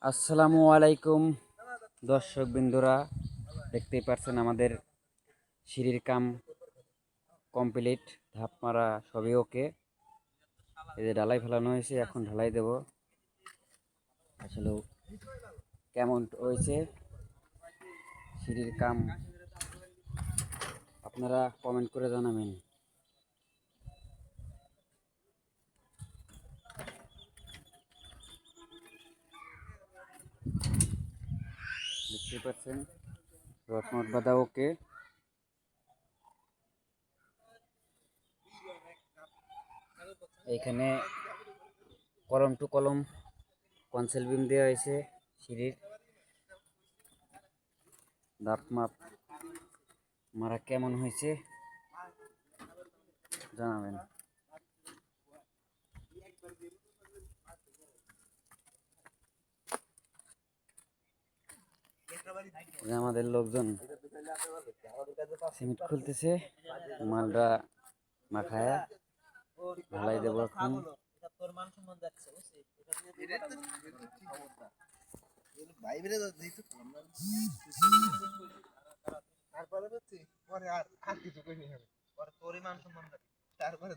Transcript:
আসসালামু আলাইকুম দর্শক বিন্দুরা, দেখতেই পাচ্ছেন আমাদের সিঁড়ির কাম কমপ্লিট। ধাপ মারা সবই ওকে। এই যে ঢালাই ফেলানো হয়েছে, এখন ঢালাই দেব। আসলে কেমন হয়েছে সিঁড়ির কাম আপনারা কমেন্ট করে জানাবেন। দেখতেই পাচ্ছেন রসমত বাঁধা ওকে। এখানে কলম টু কলম কনসেল বিম দেওয়া হয়েছে। সিঁড়ির ধাপ মাপ মারা কেমন হয়েছে জানাবেন। আমাদের লোকজন সিমেন্ট খুলতেছে, মালটা মাখায়া ঢালাই দেবো এখন। তারপরে হচ্ছে পরে আর কিছু করিনি হবে পরে তোরই মান সম্মান তারপরে